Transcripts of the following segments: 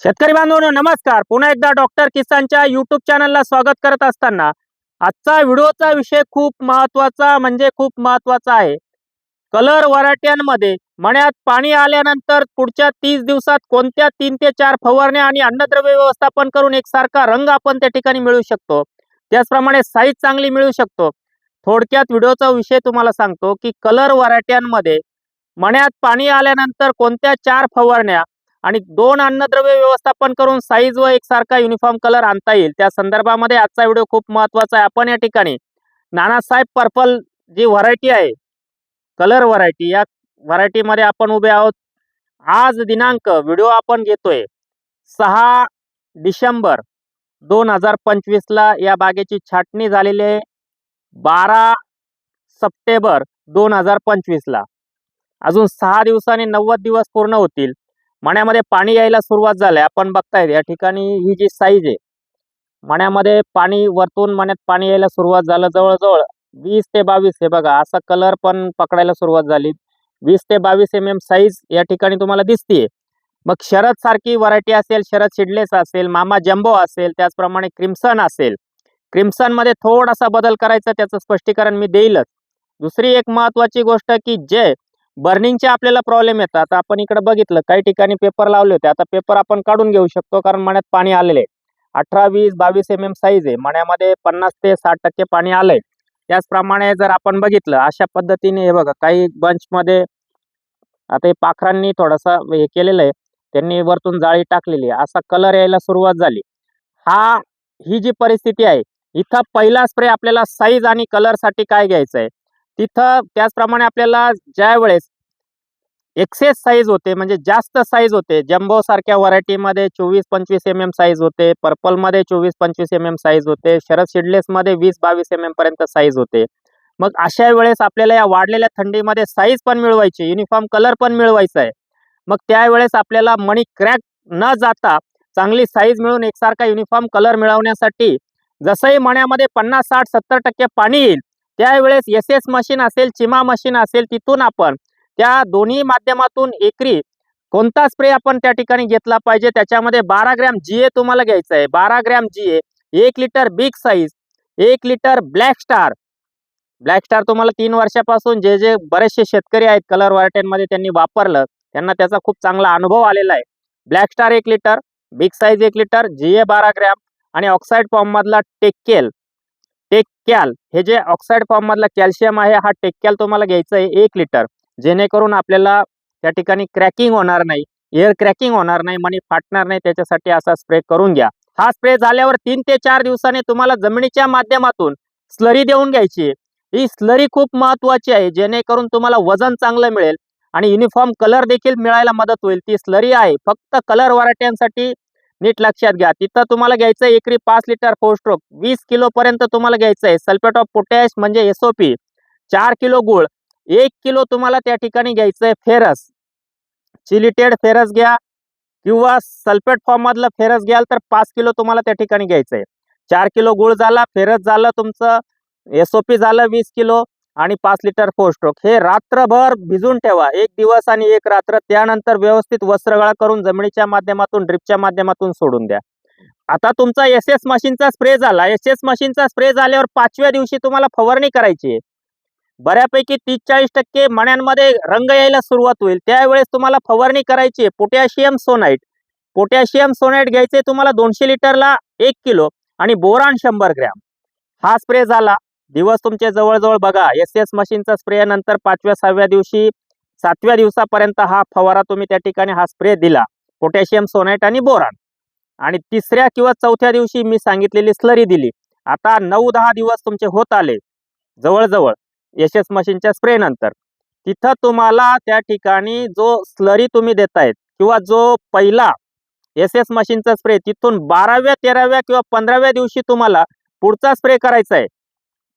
शेतकरी बांधवांनो नमस्कार. पुन्हा एकदा डॉक्टर किसानच्या यूट्यूब चॅनलला स्वागत करत असताना आजचा व्हिडिओचा विषय खूप महत्त्वाचा म्हणजे खूप महत्त्वाचा आहे. कलर व्हरायट्यांमध्ये मण्यात पाणी आल्यानंतर पुढच्या 30 दिवसात कोणत्या 3 ते 4 फवारण्या आणि अन्नद्रव्य व्यवस्थापन करून एकसारखा रंग आपण त्या ठिकाणी मिळवू शकतो. त्याचप्रमाणे साईज चांगली मिळू शकतो. थोडक्यात व्हिडिओचा विषय तुम्हाला सांगतो की कलर व्हरायट्यांमध्ये मण्यात पाणी आल्यानंतर कोणत्या 4 फवारण्या आणि 2 अन्नद्रव्य व्यवस्थापन करून साईज व एकसारखा युनिफॉर्म कलर आणता येईल. त्या संदर्भामध्ये आजचा व्हिडिओ खूप महत्त्वाचा आहे. आपण या ठिकाणी नानासाहेब पर्पल जी व्हरायटी आहे, कलर व्हरायटी, या व्हरायटीमध्ये आपण उभे आहोत. आज दिनांक व्हिडिओ आपण घेतोय 6 डिसेंबर 2025 ला. या बागेची छाटणी झालेली आहे 12 सप्टेंबर 2025 ला. अजून 6 दिवसांनी 90 दिवस पूर्ण होतील. मण्यामध्ये पाणी यायला सुरुवात झाली. आपण बघताय या ठिकाणी ही जी साईज आहे, मण्यामध्ये पाणी वरतून मण्यात पाणी यायला सुरुवात झालं. जवळजवळ 20 ते 22 हे बघा असा कलर पण पकडायला सुरुवात झाली. 20 ते 22 mm साईज या ठिकाणी तुम्हाला दिसतीये. मग शरद सारखी व्हरायटी असेल, शरद सीडलेस असेल, मामा जम्बो असेल, त्याचप्रमाणे क्रिम्सन असेल. क्रिम्सन मध्ये थोडासा बदल करायचा, त्याचं स्पष्टीकरण मी देईलच. दुसरी एक महत्त्वाची गोष्ट की जे बर्निंगचे आपल्याला प्रॉब्लेम येतात. आपण इकडे बघितलं काही ठिकाणी पेपर लावले होते. आता पेपर आपण काढून घेऊ शकतो कारण मण्यात पाणी आलेले आहे. 18, 20, 22 mm साईज आहे. मण्यामध्ये 50 ते 60% पाणी आलंय. त्याचप्रमाणे जर आपण बघितलं अशा पद्धतीने हे बघा काही बंचमध्ये आता हे पाखरांनी थोडासा हे केलेलं आहे. त्यांनी वरतून जाळी टाकलेली आहे. असा कलर यायला सुरुवात झाली. ही जी परिस्थिती आहे, इथं पहिला स्प्रे आपल्याला साईज आणि कलरसाठी काय घ्यायचं आहे, तिथं त्याचप्रमाणे आपल्याला ज्या वेळेस एक्सेस साईज होते म्हणजे जास्त साईज होते, जम्बो सारख्या व्हरायटीमध्ये 24-25 mm साईज होते, पर्पलमध्ये 24-25 mm साईज होते, शरद सीडलेसमध्ये 20-22 mm पर्यंत साईज होते. मग अशा वेळेस आपल्याला या वाढलेल्या थंडीमध्ये साईज पण मिळवायची, युनिफॉर्म कलर पण मिळवायचा आहे. मग त्यावेळेस आपल्याला मणी क्रॅक न जाता चांगली साईज मिळून एकसारखा युनिफॉर्म कलर मिळवण्यासाठी जसंही मण्यामध्ये 50, 60, 70% पाणी येईल त्यावेळेस एस एस मशीन असेल, चिमा मशीन असेल, तिथून आपण त्या दोन्ही माध्यमातून एकरी कोणता स्प्रे आपण त्या ठिकाणी घेतला पाहिजे. त्याच्यामध्ये 12 ग्रॅम जीए तुम्हाला घ्यायचं आहे. 12 gram GA, 1 litre big size, 1 litre black star. Black star तुम्हाला 3 वर्षापासून जे जे बरेचसे शेतकरी आहेत कलर व्हरायटीमध्ये त्यांनी वापरलं, त्यांना त्याचा खूप चांगला अनुभव आलेला आहे. Black star 1 litre, big size 1 litre, GA 12 gram आणि ऑक्साईड फॉर्म मधला टेक्कॅल हे जे ऑक्साईड फॉर्म मधला कॅल्शियम आहे, हा टेक्कॅल तुम्हाला घ्यायचं आहे 1 लिटर. जेणेकरून आपल्याला त्या ठिकाणी क्रॅकिंग होणार नाही, एअर क्रॅकिंग होणार नाही, मणी फाटणार नाही. त्याच्यासाठी असा स्प्रे करून घ्या. हा स्प्रे झाल्यावर 3 ते 4 दिवसांनी तुम्हाला जमिनीच्या माध्यमातून स्लरी देऊन घ्यायची. ही स्लरी खूप महत्त्वाची आहे, जेणेकरून तुम्हाला वजन चांगलं मिळेल आणि युनिफॉर्म कलर देखील मिळायला मदत होईल. ती स्लरी आहे फक्त कलर व्हरायट्यांसाठी, नीट लक्षात घ्या. तिथं तुम्हाला घ्यायचं आहे एकरी 5 लिटर 4 स्ट्रोक, 20 किलो पर्यंत तुम्हाला घ्यायचं आहे. सल्फेट ऑफ पोटॅश म्हणजे एसओपी 4 किलो गुळ, 1 किलो तुम्हाला त्या ठिकाणी घ्यायचं आहे फेरस. चिलिटेड फेरस घ्या किंवा सल्फेट फॉर्म मधलं फेरस घ्याल तर 5 किलो तुम्हाला त्या ठिकाणी घ्यायचं आहे. 4 किलो गुळ झाला, फेरस झालं तुमचं, एसओपी झालं 20 किलो आणि 5 लिटर 4 स्ट्रोक. हे रात्रभर भिजून ठेवा, 1 दिवस आणि 1 रात्र. त्यानंतर व्यवस्थित वस्त्रगाळ करून जमिनीच्या माध्यमातून ड्रिपच्या माध्यमातून सोडून द्या. आता तुमचा एस एस मशीनचा स्प्रे झाला. एस एस मशीनचा स्प्रे झाल्यावर 5व्या दिवशी तुम्हाला फवारणी करायची आहे. बऱ्यापैकी 30-40% मण्यांमध्ये रंग यायला सुरुवात होईल. त्यावेळेस तुम्हाला फवारणी करायची आहे पोटॅशियम सोनाइट. पोटॅशियम सोनाइट घ्यायचे तुम्हाला 200 लिटरला 1 किलो आणि बोरान 100 ग्रॅम. हा स्प्रे झाला. दिवस तुमचे जवळजवळ बघा, एस एस मशीनचा स्प्रे नंतर 5व्या 6व्या दिवशी 7व्या दिवसापर्यंत हा फवारा तुम्ही त्या ठिकाणी हा स्प्रे दिला, पोटॅशियम सोनाइट आणि बोरान. आणि 3ऱ्या किंवा 4थ्या दिवशी मी सांगितलेली स्लरी दिली. आता 9-10 दिवस तुमचे होत आले जवळजवळ एस एस मशीनच्या स्प्रे नंतर. तिथं तुम्हाला त्या ठिकाणी जो स्लरी तुम्ही देतायत किंवा जो पहिला एस एस मशीनचा स्प्रे, तिथून 12व्या 13व्या किंवा 15व्या दिवशी तुम्हाला पुढचा स्प्रे करायचा आहे.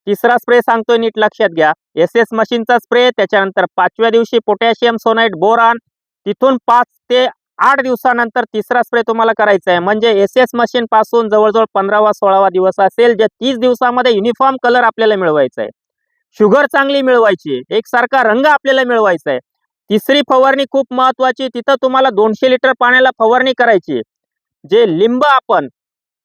3रा स्प्रे सांगतोय, नीट लक्षात घ्या. एस एस मशीनचा स्प्रे, त्याच्यानंतर 5व्या दिवशी पोटॅशियम सोनाइट बोरान, तिथून 5 ते 8 दिवसानंतर 3रा स्प्रे तुम्हाला करायचा आहे. म्हणजे एस एस मशीन पासून जवळजवळ 15वा-16वा दिवस असेल, जे 30 दिवसामध्ये युनिफॉर्म कलर आपल्याला मिळवायचा आहे. शुगर चांगली मिळवायची, एकसारखा रंग आपल्याला मिळवायचा आहे. 3री फवारणी खूप महत्वाची. तिथं तुम्हाला 200 लिटर पाण्याला फवारणी करायची. जे लिंब आपण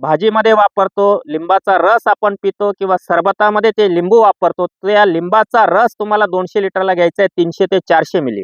भाजीमध्ये वापरतो, लिंबाचा रस आपण पितो किंवा सरबतामध्ये ते लिंबू वापरतो, त्या लिंबाचा रस तुम्हाला 200 लिटरला घ्यायचा आहे 300 ते 400 मिली.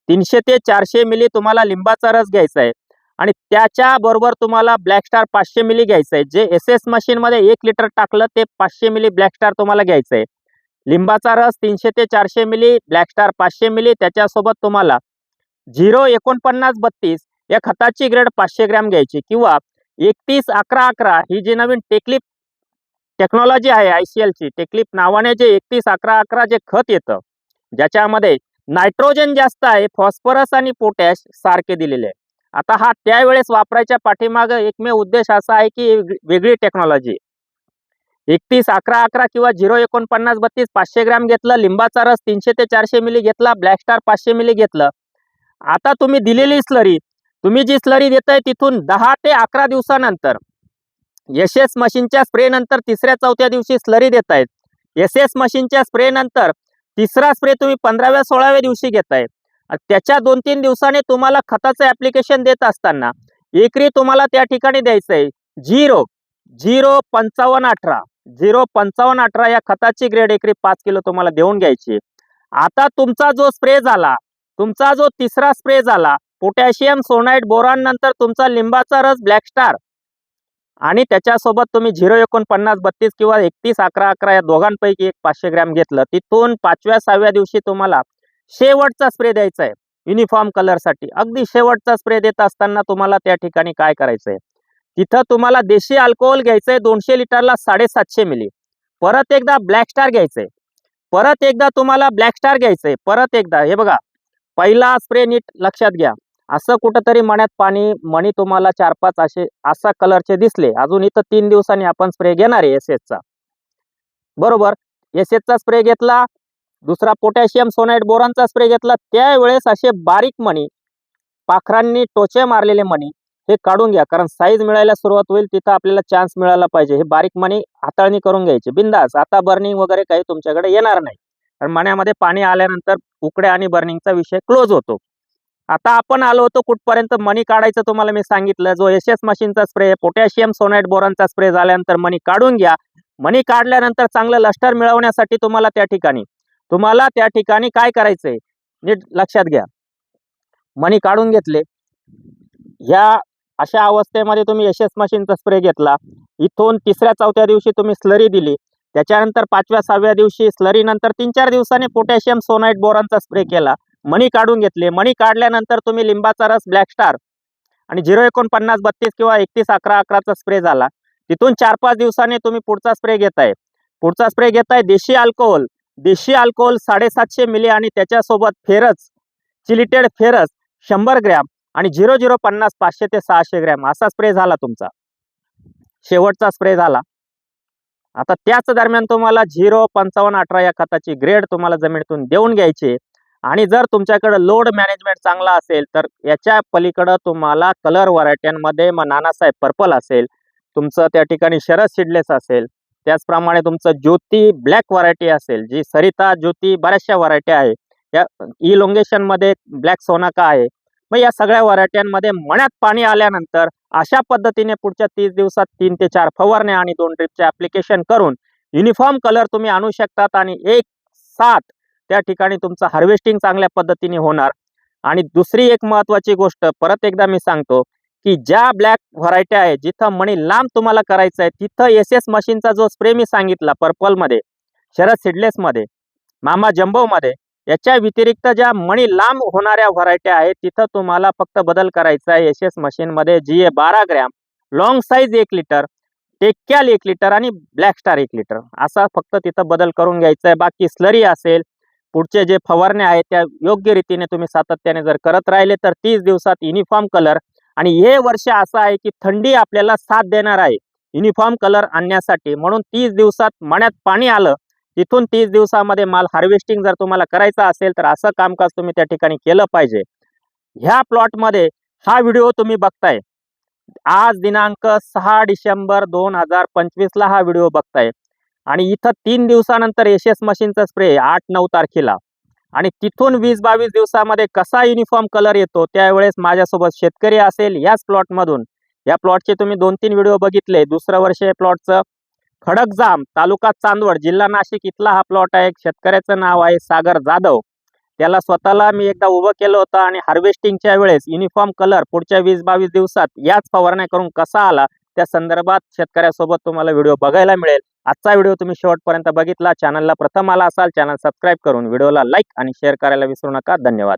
300 ते 400 मिली तुम्हाला लिंबाचा रस घ्यायचा आहे आणि त्याच्याबरोबर तुम्हाला ब्लॅक स्टार 500 मिली घ्यायचं आहे. जे एस एस मशीनमध्ये 1 लिटर टाकलं ते 500 मिली ब्लॅक स्टार तुम्हाला घ्यायचं आहे. लिंबाचा रस 300 ते 400 मिली, ब्लॅक स्टार 500 मिली, त्याच्यासोबत तुम्हाला 04932 या खताची ग्रेड 500 ग्रॅम घ्यायची किंवा 311111 ही जी नवीन टेक्लिप टेक्नॉलॉजी आहे ICLची, टेक्लिप नावाने जे 311111 जे खत येतं, ज्याच्यामध्ये नायट्रोजन जास्त आहे, फॉस्फरस आणि पोटॅश सारखे दिलेले आहे. आता हा त्यावेळेस वापरायच्या पाठीमागं एकमेव उद्देश असा आहे की वेगळी टेक्नॉलॉजी. 311111 किंवा 04932 500 ग्रॅम घेतलं, लिंबाचा रस 300 ते 400 मिली घेतला, ब्लॅक स्टार 500 मिली घेतलं. आता तुम्ही दिलेली स्लरी, तुम्ही जी स्लरी देताय तिथून 10 ते 11 दिवसानंतर एस एस मशीनच्या स्प्रे नंतर 3ऱ्या-4थ्या दिवशी स्लरी देतायत. एस एस मशीनच्या स्प्रे नंतर तिसरा स्प्रे तुम्ही 15व्या-16व्या दिवशी घेताय. त्याच्या 2-3 दिवसाने तुम्हाला खताचं ऍप्लिकेशन देत असताना एकरी तुम्हाला त्या ठिकाणी द्यायचंय 0-0-55-18 0-55-18 या खताची ग्रेड एकरी 5 किलो तुम्हाला देऊन घ्यायची. आता तुमचा जो स्प्रे झाला, तुमचा जो तिसरा स्प्रे झाला, पोटॅशियम सोनाइट बोरॉन नंतर तुमचा लिंबाचा रस ब्लॅक स्टार आणि त्याच्यासोबत तुम्ही 0-49-32 किंवा 311111 या दोघांपैकी एक 500 ग्रॅम घेतलं. तिथून 5व्या-6व्या दिवशी तुम्हाला शेवटचा स्प्रे द्यायचा आहे युनिफॉर्म कलरसाठी. अगदी शेवटचा स्प्रे देत असताना तुम्हाला त्या ठिकाणी काय करायचंय, तिथं तुम्हाला देशी अल्कोहोल घ्यायचंय 200 लिटरला 750 मिली. परत एकदा ब्लॅक स्टार घ्यायचंय, परत एकदा तुम्हाला ब्लॅक स्टार घ्यायचंय, परत एकदा. हे बघा, पहिला स्प्रे नीट लक्षात घ्या. असं कुठंतरी मण्यात पाणी मणी तुम्हाला 4-5 असा कलरचे दिसले, अजून इथं 3 दिवसांनी आपण स्प्रे घेणार आहे एसएसचा. बरोबर, एसएसचा स्प्रे घेतला, दुसरा पोटॅशियम सोनाइट बोरॉनचा स्प्रे घेतला. त्यावेळेस असे बारीक मणी, पाखरांनी टोचे मारलेले मणी हे काढून घ्या, कारण साईज मिळायला सुरुवात होईल तिथं आपल्याला चान्स मिळाला पाहिजे. हे बारीक मणी हाताळणी करून घ्यायचे बिंदास. आता बर्निंग वगैरे काही तुमच्याकडे येणार नाही, कारण मण्यामध्ये पाणी आल्यानंतर उकड्या आणि बर्निंगचा विषय क्लोज होतो. आता आपण आलो होतो कुठपर्यंत, मणी काढायचं तुम्हाला मी सांगितलं. जो एस एस मशीनचा स्प्रे, पोटॅशियम सोनाइट बोरॉनचा स्प्रे झाल्यानंतर मणी काढून घ्या. मणी काढल्यानंतर चांगलं लस्टर मिळवण्यासाठी तुम्हाला त्या ठिकाणी काय करायचंय नीट लक्षात घ्या. मणी काढून घेतले, ह्या अशा अवस्थेमध्ये तुम्ही एस एस मशीनचा स्प्रे घेतला. इथून 3ऱ्या-4थ्या दिवशी तुम्ही स्लरी दिली. त्याच्यानंतर 5व्या-6व्या दिवशी स्लरी नंतर 3-4 दिवसांनी पोटॅशियम सोनाइट बोरॉनचा स्प्रे केला. मणी काढून घेतले. मणी काढल्यानंतर तुम्ही लिंबाचा रस ब्लॅक स्टार आणि 0-49-32 किंवा 311111चा स्प्रे झाला. तिथून 4-5 दिवसांनी तुम्ही पुढचा स्प्रे घेताय देशी अल्कोहोल 750 मिली आणि त्याच्यासोबत फेरस, चिलिटेड फेरस 100 ग्रॅम आणि 0-0-50 500 ते 600 ग्रॅम असा स्प्रे झाला तुमचा, शेवटचा स्प्रे झाला. आता त्याच दरम्यान तुम्हाला 0-55-18 या खताची ग्रेड तुम्हाला जमिनीतून देऊन घ्यायची. आणि जर तुमच्याकडे लोड मॅनेजमेंट चांगला असेल तर याच्या पलीकडं तुम्हाला कलर व्हरायट्यांमध्ये मग नानासाहेब पर्पल असेल, तुमचं त्या ठिकाणी शरद सीडलेस असेल, त्याचप्रमाणे तुमचं ज्योती ब्लॅक व्हरायटी असेल, जी सरिता ज्योती बऱ्याचशा व्हरायटी आहे. या इलोंगेशनमध्ये ब्लॅक सोनाका आहे. मग या सगळ्या व्हरायट्यांमध्ये मण्यात पाणी आल्यानंतर अशा पद्धतीने पुढच्या 30 दिवसात 3 ते 4 फवारण्या आणि 2 ड्रिपचे ऍप्लिकेशन करून युनिफॉर्म कलर तुम्ही आणू शकतात आणि 1-7 त्या ठिकाणी तुमचं हार्वेस्टिंग चांगल्या पद्धतीने होणार. आणि दुसरी एक महत्त्वाची गोष्ट परत एकदा मी सांगतो की ज्या ब्लॅक व्हरायटी आहे, जिथं मणी लांब तुम्हाला करायचं आहे, तिथं एस एस मशीनचा जो स्प्रे मी सांगितला पर्पलमध्ये, शरद सीडलेसमध्ये, मामा जम्बोमध्ये, याच्या व्यतिरिक्त ज्या मणी लांब होणाऱ्या व्हरायटी आहेत तिथं तुम्हाला फक्त बदल करायचा आहे. एस एस मशीनमध्ये GA 12 ग्रॅम, लॉंग साईज 1 लिटर, टेक्कॅल 1 लिटर आणि ब्लॅक स्टार 1 लिटर असा फक्त तिथं बदल करून घ्यायचा आहे. बाकी स्लरी असेल, पुढचे जे फवारण्या आहेत त्या योग्य रीतीने तुम्ही सातत्याने जर करत राहिले तर 30 दिवसात युनिफॉर्म कलर. आणि हे वर्ष असं आहे की थंडी आपल्याला साथ देणार आहे युनिफॉर्म कलर आणण्यासाठी, म्हणून 30 दिवसात मण्यात पाणी आलं, तिथून 30 दिवसामध्ये माल हार्वेस्टिंग जर तुम्हाला करायचा असेल तर असं कामकाज तुम्ही त्या ठिकाणी केलं पाहिजे. ह्या प्लॉटमध्ये हा व्हिडिओ तुम्ही बघताय, आज दिनांक 6 डिसेंबर 2025 ला हा व्हिडिओ बघताय आणि इथं 3 दिवसानंतर एस एस मशीनचा स्प्रे 8-9 तारखेला आणि तिथून 20-22 दिवसामध्ये कसा युनिफॉर्म कलर येतो त्यावेळेस माझ्यासोबत शेतकरी असेल याच प्लॉटमधून या प्लॉटचे तुम्ही 2-3 व्हिडिओ बघितले. दुसरं वर्ष या प्लॉटचं खडकजाम, तालुका चांदवड, जिल्हा नाशिक इथला हा प्लॉट आहे. शेतकऱ्याचं नाव आहे सागर जाधव. त्याला स्वतःला मी एकदा उभं केलं होतं आणि हार्वेस्टिंगच्या वेळेस युनिफॉर्म कलर पुढच्या 20-22 दिवसात याच फवारण्या करून कसा आला त्या संदर्भात शेतकऱ्यासोबत तुम्हाला व्हिडिओ बघायला मिळेल. आजचा व्हिडिओ तुम्ही शेवटपर्यंत बघितला. चॅनलला प्रथम आला असाल, चॅनल सबस्क्राईब करून व्हिडिओला लाईक आणि शेअर करायला विसरू नका. धन्यवाद.